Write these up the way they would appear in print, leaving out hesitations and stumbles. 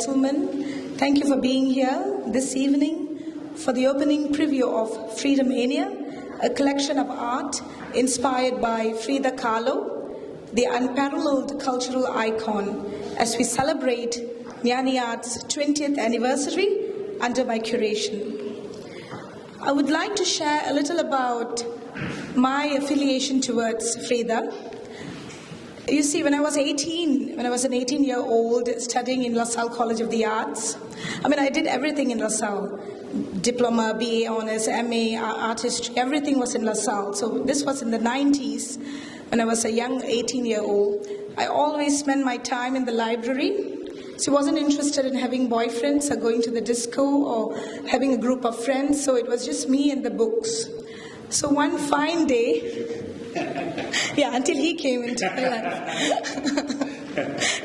gentlemen, thank you for being here this evening for the opening preview of FRIDAMANIA, a collection of art inspired by Frida Kahlo, the unparalleled cultural icon, as we celebrate Gnani Art's 20th anniversary under my curation. I would like to share a little about my affiliation towards Frida. You see, when I was an 18-year-old studying in LaSalle College of the Arts, I did everything in LaSalle. Diploma, BA Honors, MA, Art History, everything was in LaSalle. So this was in the 90s, when I was a young 18-year-old. I always spent my time in the library. So I wasn't interested in having boyfriends or going to the disco or having a group of friends, so it was just me and the books. So one fine day, until he came into my life.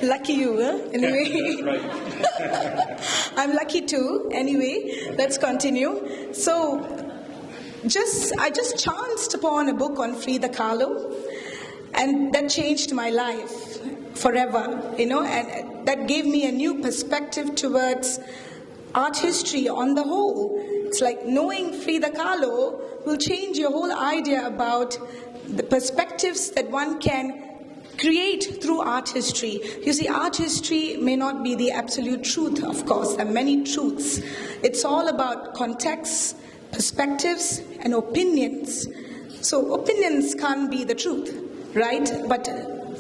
Lucky you, huh? Anyway. Right. I'm lucky too. Anyway, let's continue. So, I just chanced upon a book on Frida Kahlo, and that changed my life forever, and that gave me a new perspective towards art history on the whole. It's like knowing Frida Kahlo will change your whole idea about the perspectives that one can create through art history. You see, art history may not be the absolute truth, of course. There are many truths. It's all about context, perspectives, and opinions. So opinions can't be the truth, right? But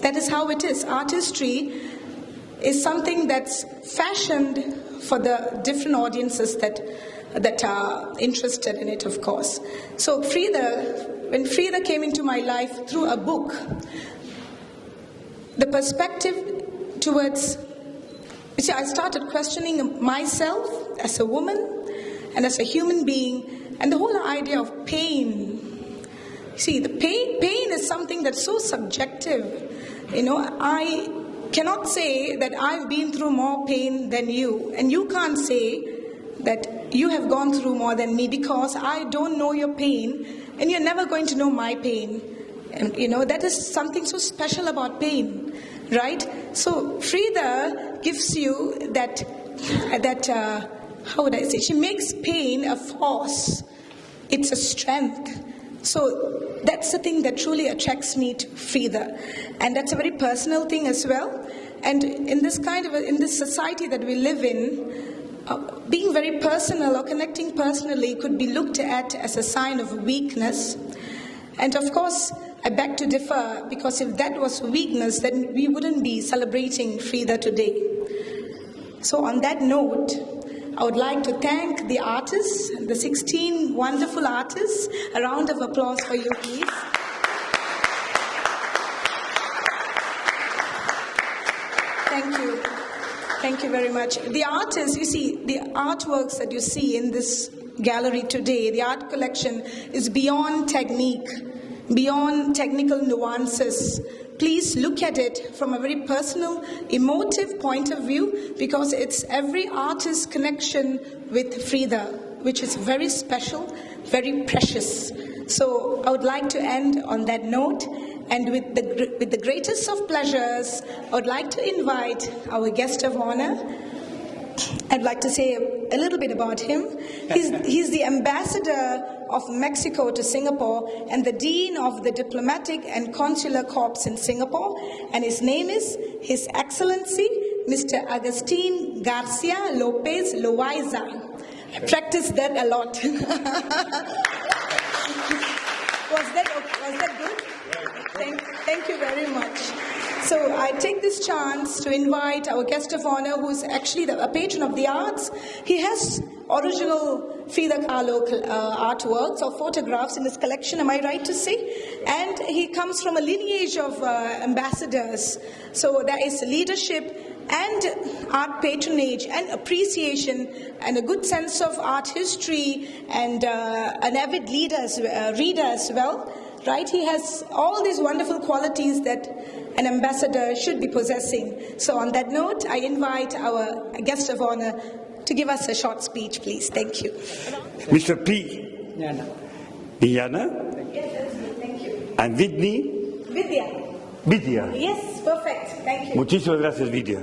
that is how it is. Art history is something that's fashioned for the different audiences that are interested in it, of course. So when Frida came into my life through a book, the perspective towards, I started questioning myself as a woman and as a human being, and the whole idea of pain. See, the pain is something that's so subjective. I cannot say that I've been through more pain than you, and you can't say that you have gone through more than me, because I don't know your pain, and you're never going to know my pain. And that is something so special about pain, right? So Frida gives you that how would I say? She makes pain a force. It's a strength. So that's the thing that truly attracts me to Frida, and that's a very personal thing as well. And in this society that we live in, being very personal or connecting personally could be looked at as a sign of weakness. And of course, I beg to differ, because if that was weakness, then we wouldn't be celebrating Frida today. So on that note, I would like to thank the artists, the 16 wonderful artists. A round of applause for you, please. Thank you. Thank you very much. The artists, you see, the artworks that you see in this gallery today, the art collection is beyond technique, beyond technical nuances. Please look at it from a very personal, emotive point of view, because it's every artist's connection with Frida, which is very special, very precious. So I would like to end on that note. And with the greatest of pleasures, I would like to invite our guest of honor. I'd like to say a little bit about him. He's the ambassador of Mexico to Singapore and the dean of the Diplomatic and Consular Corps in Singapore. And his name is His Excellency, Mr. Agustin Garcia Lopez Loaiza. I practiced that a lot. Was that good? Thank you very much. So I take this chance to invite our guest of honor, who is actually a patron of the arts. He has original Frida Kahlo artworks or photographs in his collection, am I right to say? And he comes from a lineage of ambassadors. So there is leadership and art patronage and appreciation and a good sense of art history and an avid reader as well. Right? He has all these wonderful qualities that an ambassador should be possessing. So on that note, I invite our guest of honor to give us a short speech, please. Thank you. Mr. P. Gnani. Diana. Yes, that's good. Thank you. And Whitney. Vidya. Vidya. Yes, perfect. Thank you. Muchísimas gracias, Vidya.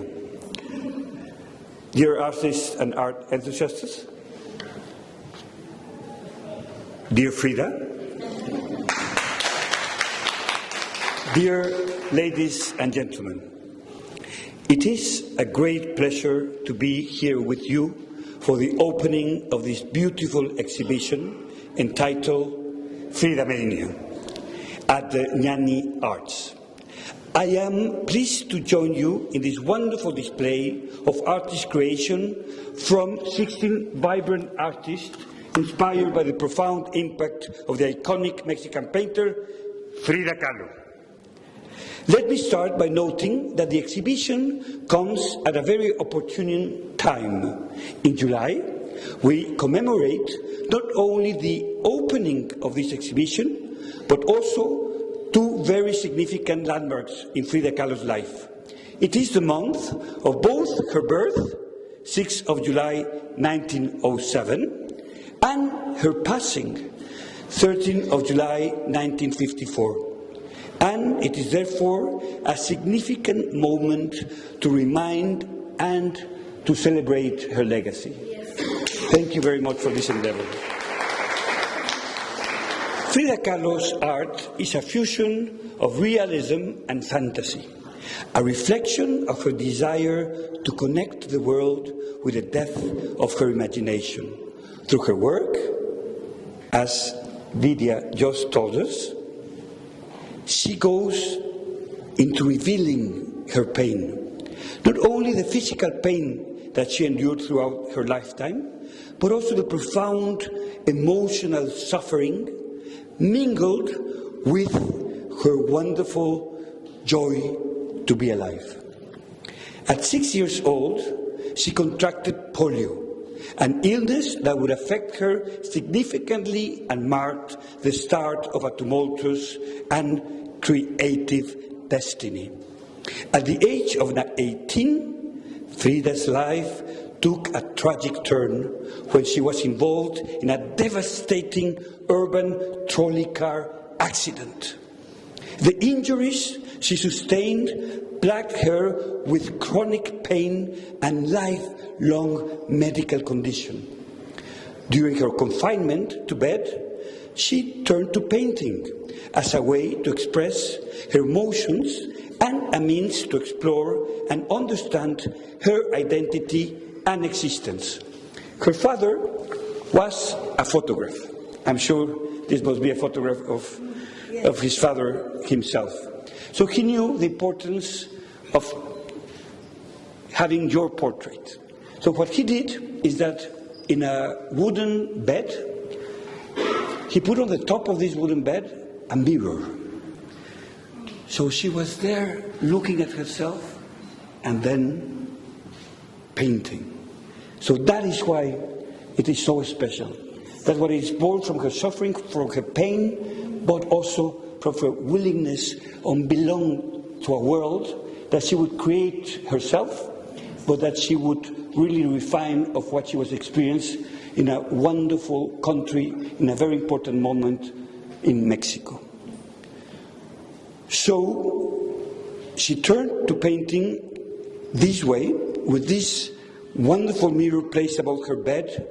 dear artists and art enthusiasts, dear Frida, dear ladies and gentlemen, it is a great pleasure to be here with you for the opening of this beautiful exhibition entitled FRIDAMANIA at the Gnani Arts. I am pleased to join you in this wonderful display of artist creation from 16 vibrant artists inspired by the profound impact of the iconic Mexican painter Frida Kahlo. Let me start by noting that the exhibition comes at a very opportune time. In July, we commemorate not only the opening of this exhibition, but also two very significant landmarks in Frida Kahlo's life. It is the month of both her birth, 6th of July 1907, and her passing, 13th of July 1954. And it is therefore a significant moment to remind and to celebrate her legacy. Yes. Thank you very much for this endeavor. Frida Kahlo's art is a fusion of realism and fantasy, a reflection of her desire to connect the world with the depth of her imagination. Through her work, as Lydia just told us, she goes into revealing her pain, not only the physical pain that she endured throughout her lifetime, but also the profound emotional suffering mingled with her wonderful joy to be alive. At 6 years old, she contracted polio, an illness that would affect her significantly and marked the start of a tumultuous and creative destiny. At the age of 18, Frida's life took a tragic turn when she was involved in a devastating urban trolley car accident. The injuries she sustained plagued her with chronic pain and lifelong medical condition. During her confinement to bed, she turned to painting as a way to express her emotions and a means to explore and understand her identity and existence. Her father was a photographer. I'm sure this must be a photograph of his father himself. So he knew the importance of having your portrait. So what he did is that in a wooden bed, he put on the top of this wooden bed a mirror. So she was there looking at herself and then painting. So that is why it is so special. That's what is born from her suffering, from her pain, but also from her willingness to belong to a world that she would create herself, but that she would really refine of what she was experiencing in a wonderful country, in a very important moment in Mexico. So she turned to painting this way, with this wonderful mirror placed above her bed,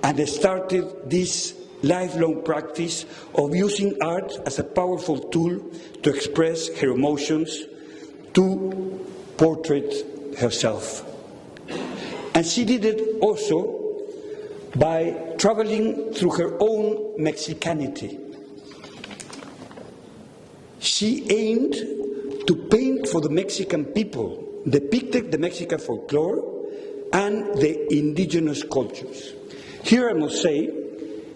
and started this lifelong practice of using art as a powerful tool to express her emotions, to portray herself. And she did it also by traveling through her own Mexicanity. She aimed to paint for the Mexican people, depicted the Mexican folklore and the indigenous cultures. Here I must say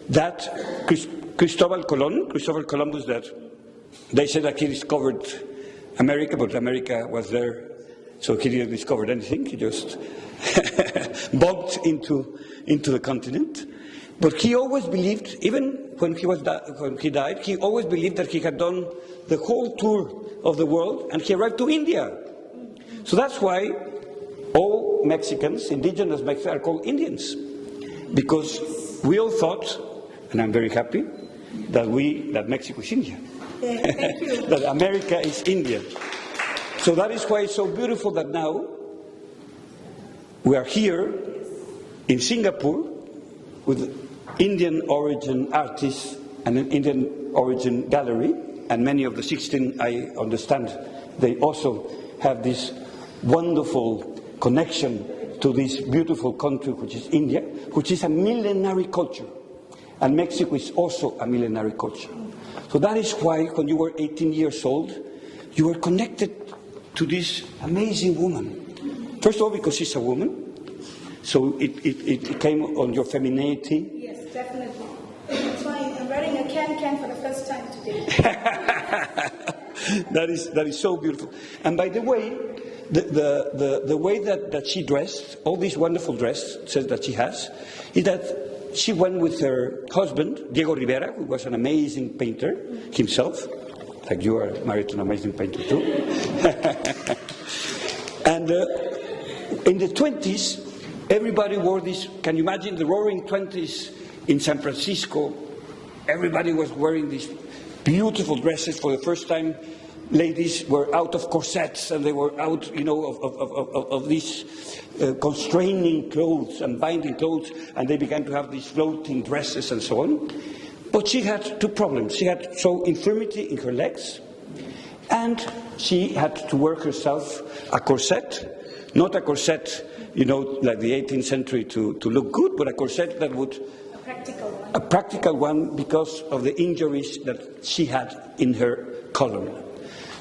that Cristobal Columbus, that they said that he discovered America, but America was there, so he didn't discover anything. He just bumped into the continent. But he always believed, even when he died, he always believed that he had done the whole tour of the world, and he arrived to India. So that's why all Mexicans, indigenous Mexicans, are called Indians, because we all thought, and I'm very happy, that Mexico is India, that America is India. So that is why it's so beautiful that now We are here in Singapore with Indian origin artists and an Indian origin gallery, and many of the 16, I understand, they also have this wonderful connection to this beautiful country, which is India, which is a millenary culture. And Mexico is also a millenary culture. So that is why when you were 18 years old, you were connected to this amazing woman. First of all, because she's a woman, so it came on your femininity. Yes, definitely. That's why I'm wearing a can for the first time today. That is so beautiful. And by the way, the way that she dressed, all these wonderful dresses that she has, is that she went with her husband, Diego Rivera, who was an amazing painter himself, like you are married to an amazing painter too. And in the 20s, everybody wore this. Can you imagine the roaring 20s in San Francisco? Everybody was wearing these beautiful dresses. For the first time, ladies were out of corsets and they were out, of these constraining clothes and binding clothes, and they began to have these floating dresses and so on. But she had two problems. She had infirmity in her legs, and she had to work herself a corset, not a corset, like the 18th century to look good, but a corset that would... A practical one because of the injuries that she had in her column.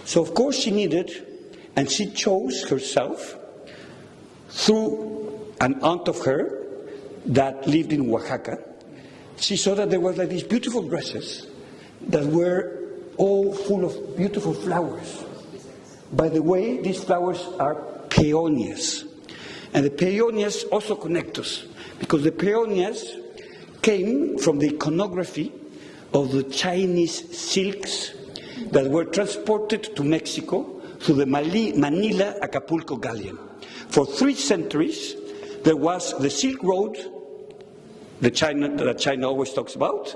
So of course she needed, and she chose herself through an aunt of her that lived in Oaxaca. She saw that there were like these beautiful dresses that were all full of beautiful flowers. By the way, these flowers are peonias. And the peonias also connect us, because the peonias came from the iconography of the Chinese silks that were transported to Mexico through the Manila-Acapulco galleon. For 3 centuries, there was the Silk Road, that China always talks about,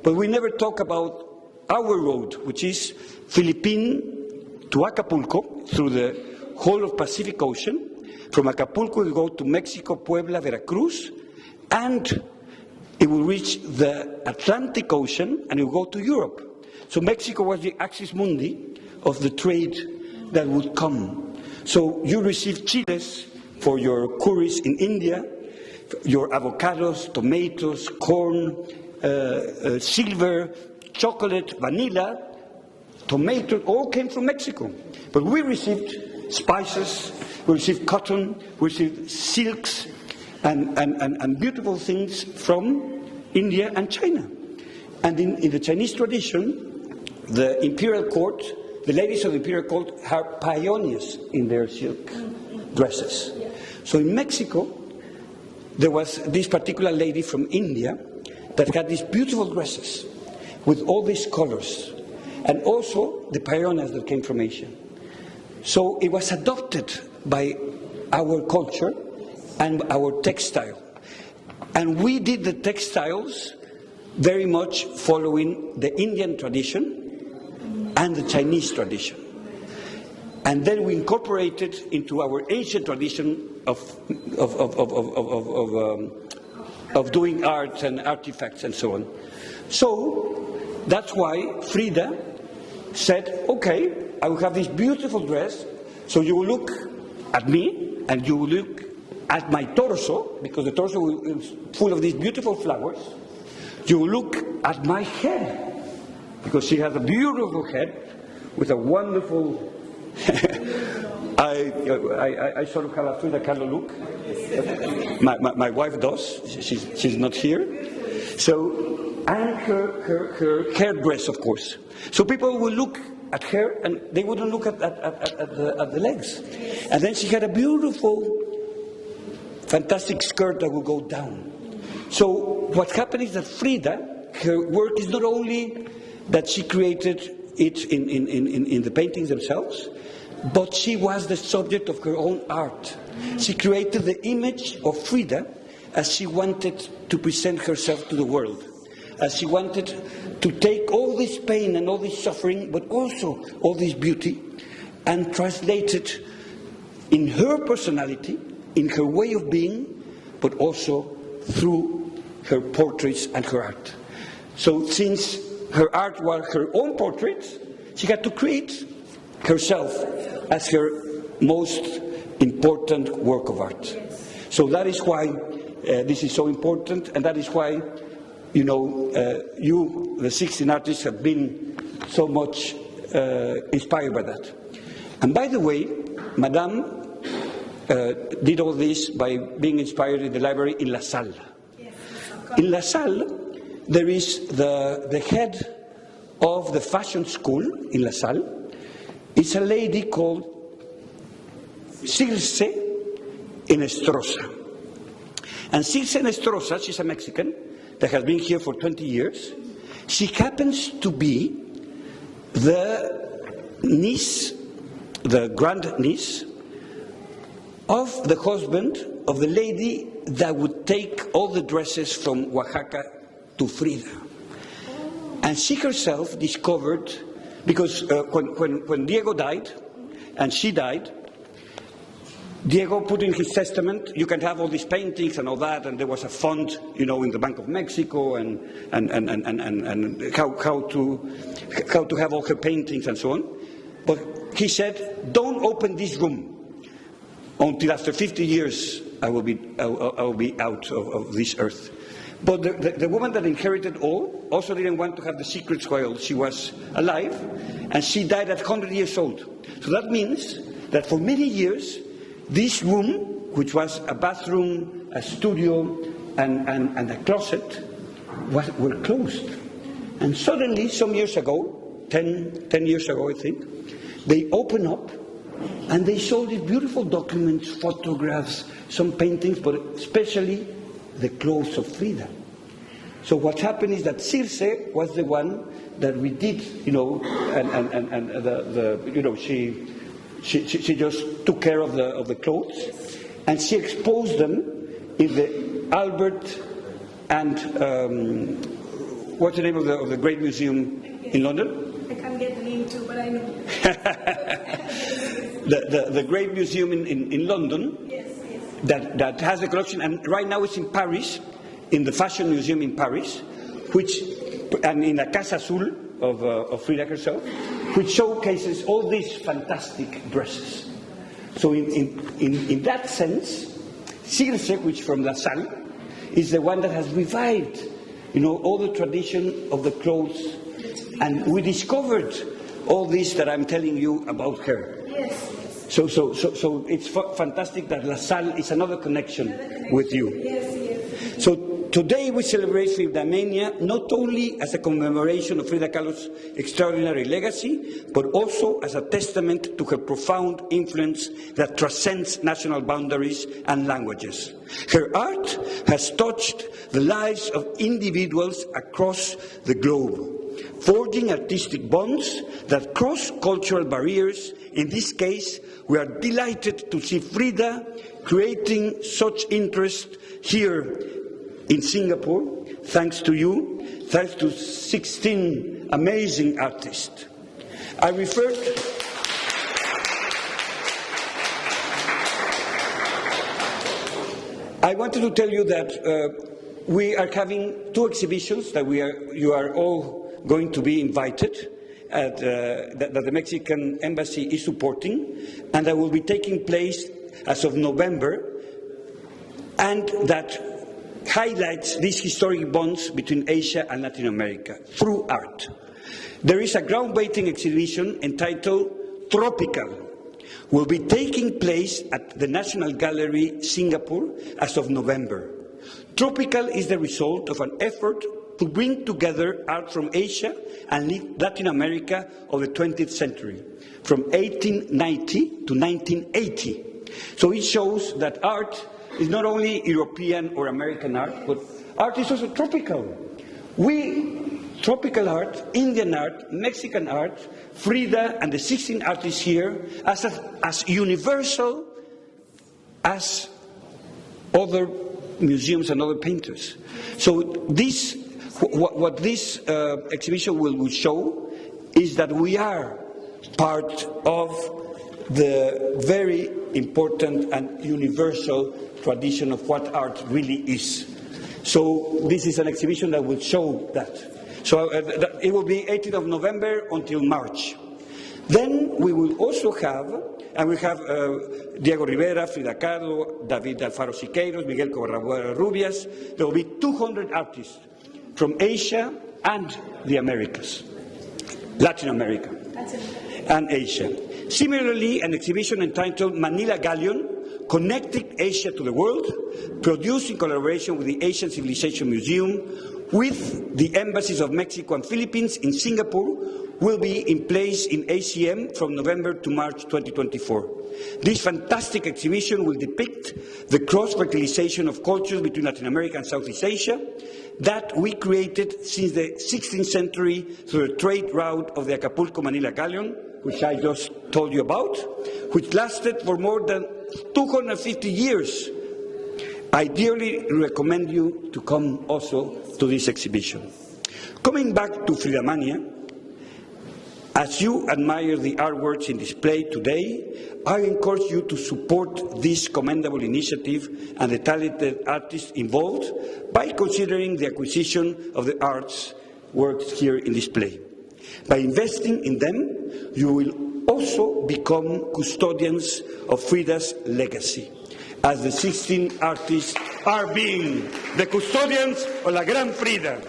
but we never talk about our road, which is Philippine to Acapulco, through the whole of Pacific Ocean. From Acapulco, we go to Mexico, Puebla, Veracruz, and it will reach the Atlantic Ocean, and it will go to Europe. So Mexico was the axis mundi of the trade that would come. So you receive chiles for your curries in India, your avocados, tomatoes, corn, silver, chocolate, vanilla, tomato, all came from Mexico. But we received spices, we received cotton, we received silks, and beautiful things from India and China. And in the Chinese tradition, the imperial court, the ladies of the imperial court had pioneers in their silk dresses. So in Mexico, there was this particular lady from India that had these beautiful dresses with all these colors, and also the pioneers that came from Asia. So it was adopted by our culture and our textile. And we did the textiles very much following the Indian tradition and the Chinese tradition. And then we incorporated into our Asian tradition of doing art and artifacts and so on. So that's why Frida said, okay, I will have this beautiful dress, so you will look at me and you will look at my torso, because the torso is full of these beautiful flowers. You will look at my head, because she has a beautiful head with a wonderful... I sort of have a Frida Kahlo look. My wife does. She's not here. So, and her hairdress, of course. So people will look at her, and they wouldn't look at the legs. And then she had a beautiful, fantastic skirt that would go down. So what happened is that Frida, her work is not only that she created it in the paintings themselves, but she was the subject of her own art. She created the image of Frida as she wanted to present herself to the world, as she wanted to take all this pain and all this suffering, but also all this beauty, and translate it in her personality in her way of being, but also through her portraits and her art. So since her art was her own portraits, she had to create herself as her most important work of art. So that is why this is so important, and that is why, you know, you, the 16 artists, have been so much inspired by that. And by the way, Madame did all this by being inspired in the library in La Salle. In La Salle, there is the head of the fashion school in La Salle. It's a lady called Circe Enestrosa. And Circe Enestrosa, she's a Mexican that has been here for 20 years. She happens to be the niece, the grand-niece, of the husband of the lady that would take all the dresses from Oaxaca to Frida. And she herself discovered, because when Diego died, and she died, Diego put in his testament, you can have all these paintings and all that, and there was a fund, you know, in the Bank of Mexico, and how to have all her paintings and so on. But he said, don't open this room until after 50 years I will be out of this earth. But the woman that inherited all also didn't want to have the secrets while she was alive, and she died at 100 years old. So that means that for many years, this room, which was a bathroom, a studio, and a closet, were closed. And suddenly, some years ago, 10 years ago I think, they opened up and they saw these beautiful documents, photographs, some paintings, but especially the clothes of Frida. So what happened is that Circe was the one that we did, you know, and you know, she just took care of the clothes, and she exposed them in the Albert and what's the name of the great museum in London? I can't get the name too, but I know. the great museum in London. Yes. That has a collection, and right now it's in Paris, in the Fashion Museum in Paris, and in the Casa Azul of Frida herself, which showcases all these fantastic dresses. So in that sense, Circe, which from La Salle, is the one that has revived, you know, all the tradition of the clothes, and we discovered all this that I'm telling you about her. Yes. So it's fantastic that La Salle is another connection with you. Yes. So today we celebrate FRIDAMANIA not only as a commemoration of Frida Kahlo's extraordinary legacy, but also as a testament to her profound influence that transcends national boundaries and languages. Her art has touched the lives of individuals across the globe, forging artistic bonds that cross cultural barriers. In this case, we are delighted to see Frida creating such interest here in Singapore, thanks to you, thanks to 16 amazing artists. I wanted to tell you that we are having two exhibitions that you are all going to be invited at, that the Mexican Embassy is supporting, and that will be taking place as of November, and that highlights these historic bonds between Asia and Latin America through art. There is a groundbreaking exhibition entitled Tropical, will be taking place at the National Gallery, Singapore, as of November. Tropical is the result of an effort to bring together art from Asia and Latin America of the 20th century, from 1890 to 1980. So it shows that art is not only European or American art, but art is also tropical. Tropical art, Indian art, Mexican art, Frida and the 16 artists here, as universal as other museums and other painters. So what this exhibition will show is that we are part of the very important and universal tradition of what art really is. So this is an exhibition that will show that. So it will be 18th of November until March. Then we will also have, and we have Diego Rivera, Frida Kahlo, David Alfaro Siqueiros, Miguel Covarrubias. There will be 200 artists from Asia and the Americas, Latin America and Asia. Similarly, an exhibition entitled Manila Galleon, Connecting Asia to the World, produced in collaboration with the Asian Civilization Museum, with the embassies of Mexico and Philippines in Singapore, will be in place in ACM from November to March 2024. This fantastic exhibition will depict the cross-fertilization of cultures between Latin America and Southeast Asia that we created since the 16th century through the trade route of the Acapulco-Manila Galleon, which I just told you about, which lasted for more than 250 years. I dearly recommend you to come also to this exhibition. Coming back to FRIDAMANIA, as you admire the artworks in display today, I encourage you to support this commendable initiative and the talented artists involved by considering the acquisition of the arts works here in display. By investing in them, you will also become custodians of Frida's legacy, as the 16 artists are being the custodians of La Gran Frida.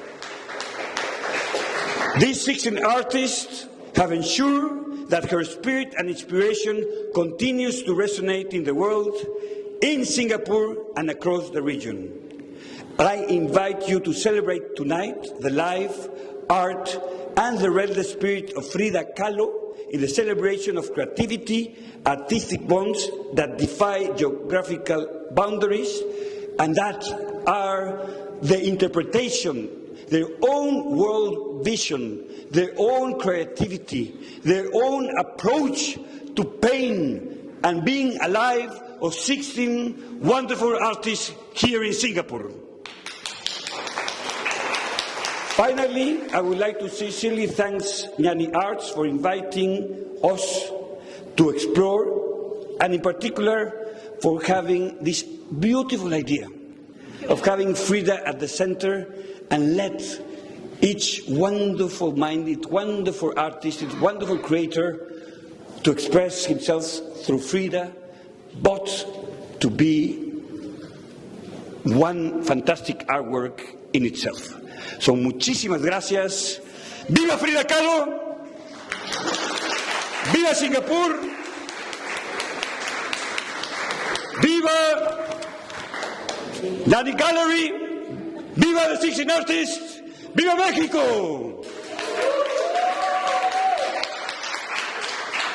These 16 artists have ensured that her spirit and inspiration continues to resonate in the world, in Singapore and across the region. I invite you to celebrate tonight the life, art and the relentless spirit of Frida Kahlo in the celebration of creativity, artistic bonds that defy geographical boundaries and that are the interpretation, their own world vision, their own creativity, their own approach to pain and being alive of 16 wonderful artists here in Singapore. Finally, I would like to sincerely thank Gnani Arts for inviting us to explore, and in particular for having this beautiful idea of having Frida at the center and let each wonderful mind, each wonderful artist, each wonderful creator to express himself through Frida, but to be one fantastic artwork in itself. So muchísimas gracias. ¡Viva Frida Kahlo! ¡Viva Singapur! ¡Viva Gnani Gallery! ¡Viva the 16 artists! ¡Viva México!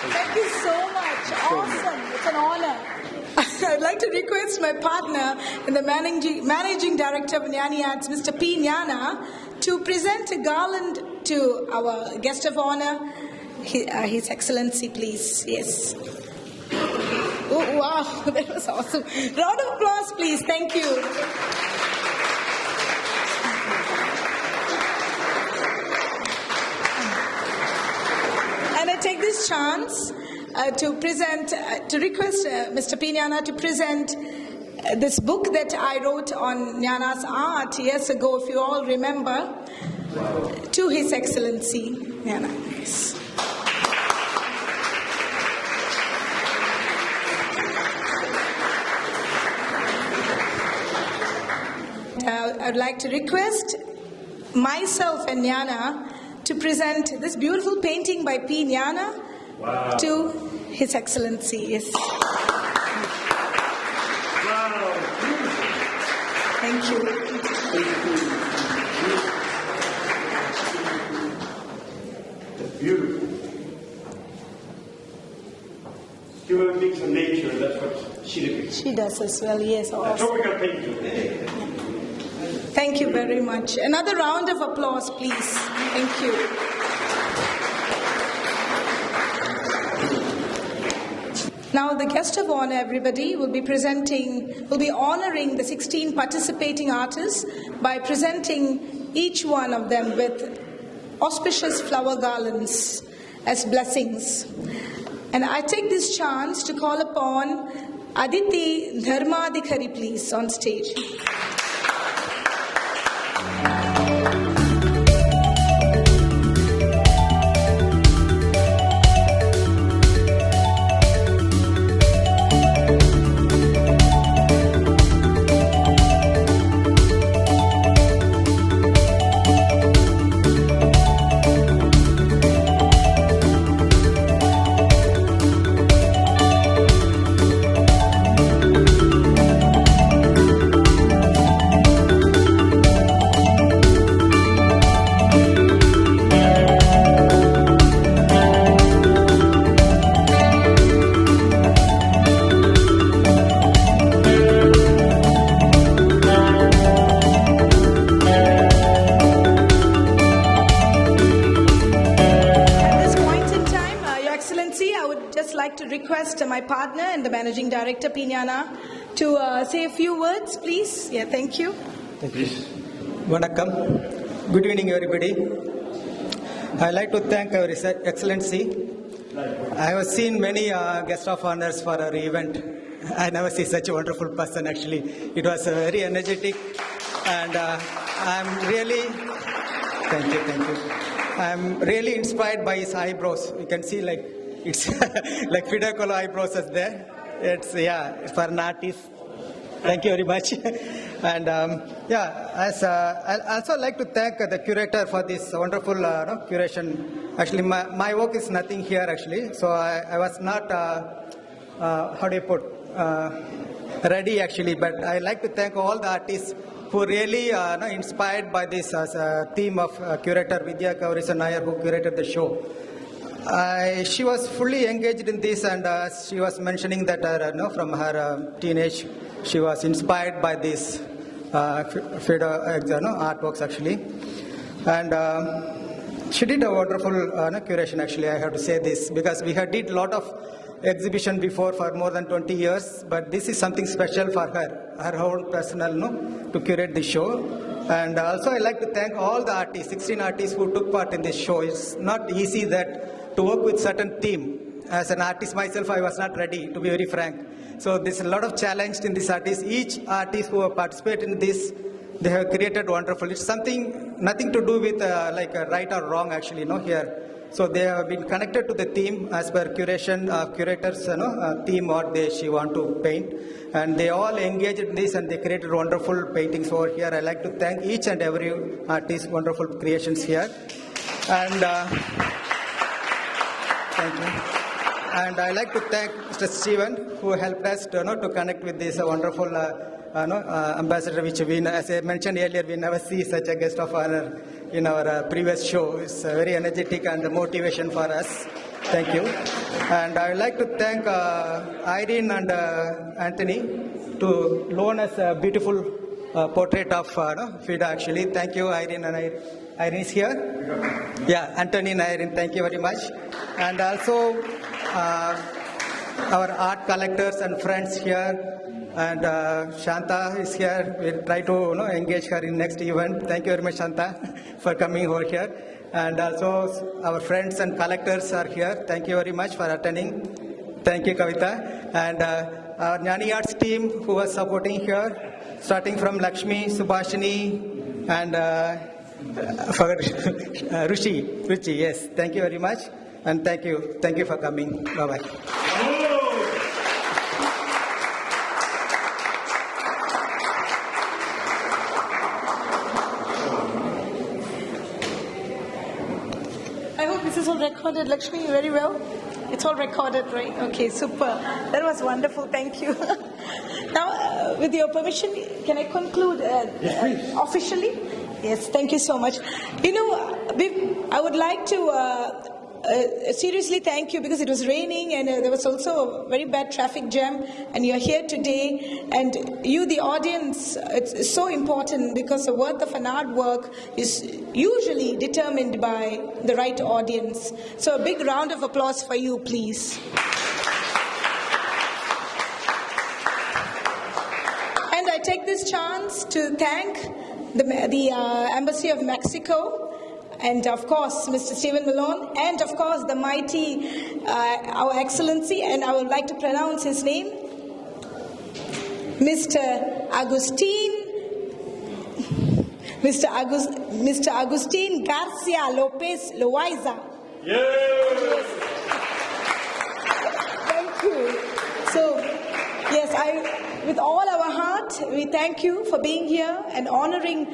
Thank you so much. Awesome. It's an honor. I'd like to request my partner and the managing director of Gnani Arts, Mr. P. Gnana, to present a garland to our guest of honor, His Excellency, please. Yes. Oh, wow. That was awesome. Round of applause, please. Thank you. And I take this chance to request Mr. P. Gnana to present this book that I wrote on Gnana's art years ago, if you all remember, to His Excellency Gnana. Yes. I'd like to request myself and Gnana to present this beautiful painting by P. Gnana to His Excellency. Yes. Wow. Thank you. That's beautiful. Human beings of nature, that's what she depicts. She does as well, yes. A Awesome. tropical painting. Thank you very much. Another round of applause, please. Thank you. Now the guest of honor, everybody, will be honoring the 16 participating artists by presenting each one of them with auspicious flower garlands as blessings. And I take this chance to call upon Aditi Dharmadikari, please, on stage. My partner and the Managing Director, Piñana, to say a few words, please. Yeah, thank you. Thank you. Vanakkam. Good evening, everybody. I'd like to thank our Excellency. I have seen many guest of honors for our event. I never see such a wonderful person, actually. It was very energetic, and I'm really, thank you. I'm really inspired by his eyebrows. You can see, like, it's like Frida Kahlo eyebrows is there. It's, yeah, for an artist. Thank you very much. And I'd also like to thank the curator for this wonderful curation. Actually, my work is nothing here, actually. So I was not, how do you put, ready, actually. But I'd like to thank all the artists who really inspired by this theme of curator Vidya Kaurisa Nair, who curated the show. She was fully engaged in this, and she was mentioning that from her teenage, she was inspired by this artworks, actually. And she did a wonderful curation, actually. I have to say this, because we had did a lot of exhibition before for more than 20 years, but this is something special for her own personal, to curate the show. And also I like to thank all the artists, 16 artists who took part in this show. It's not easy to work with certain theme. As an artist myself, I was not ready, to be very frank. So there's a lot of challenge in this artist. Each artist who have participated in this, they have created wonderful. It's something, nothing to do with like a right or wrong, actually, here. So they have been connected to the theme as per curation, curators, theme what she want to paint. And they all engaged in this, and they created wonderful paintings over here. I like to thank each and every artist, wonderful creations here. And thank you. And I like to thank Mr. Steven, who helped us to connect with this wonderful ambassador, which we, as I mentioned earlier, we never see such a guest of honor in our previous show. It's very energetic and a motivation for us. Thank you. And I would like to thank Irene and Anthony to loan us a beautiful portrait of Frida, actually. Thank you, Irene and Irene is here. Yeah, Anthony and Irene, thank you very much. And also our art collectors and friends here. And Shanta is here. We'll try to engage her in next event. Thank you very much, Shanta, for coming over here. And also our friends and collectors are here. Thank you very much for attending. Thank you, Kavita. And our Gnani Arts team who was supporting here, starting from Lakshmi, Subhashini, and Ruchi. Yes, thank you very much. And thank you. Thank you for coming. Bye-bye. Recorded, Lakshmi, very well. It's all recorded, right? Okay, super. That was wonderful. Thank you. Now, with your permission, can I conclude officially? Yes, thank you so much. I would like to seriously thank you, because it was raining and there was also a very bad traffic jam, and you're here today, and you, the audience, it's so important, because the worth of an artwork is usually determined by the right audience. So a big round of applause for you, please. And I take this chance to thank the Embassy of Mexico and of course Mr. Stephen Malone, and of course the mighty, our Excellency, and I would like to pronounce his name, Mr. Agustin Garcia Lopez Loaiza. Yes. Thank you. So, yes, with all our heart, we thank you for being here and honoring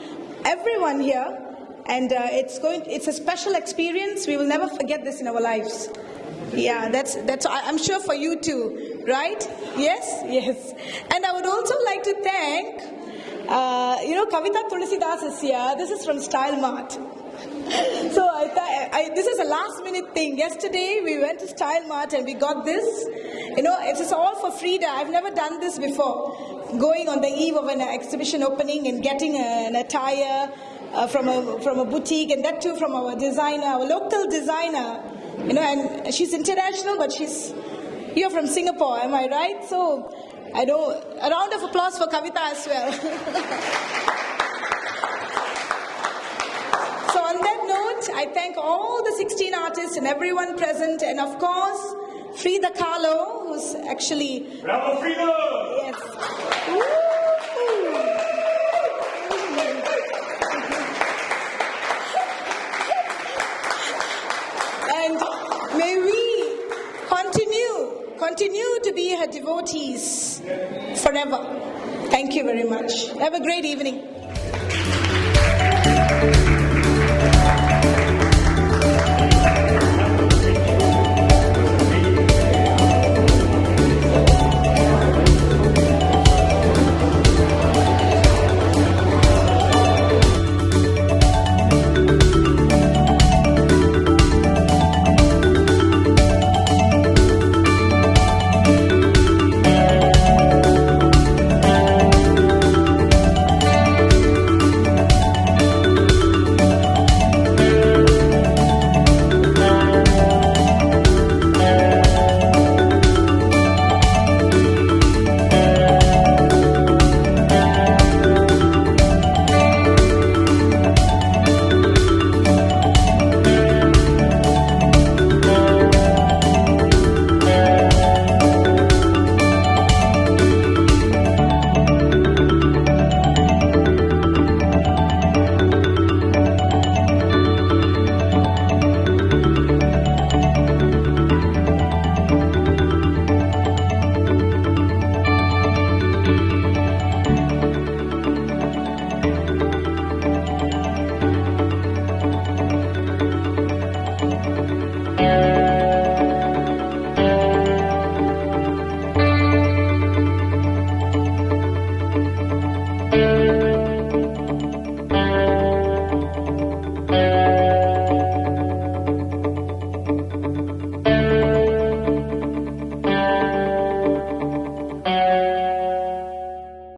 everyone here. And it's a special experience. We will never forget this in our lives. Yeah, that's. I'm sure for you too, right? Yes. And I would also like to thank, Kavita Tulsidas is here. This is from Style Mart. So this is a last minute thing. Yesterday we went to Style Mart and we got this. It is all for Frida. I've never done this before. Going on the eve of an exhibition opening and getting an attire from a boutique, and that too from our designer, our local designer. And she's international, but she's here from Singapore. Am I right? So I know a round of applause for Kavita as well. So on that note, I thank all the 16 artists and everyone present, and of course, Frida Kahlo, who's actually... Bravo, Frida! Yes. And may we continue to be her devotees forever. Thank you very much. Have a great evening.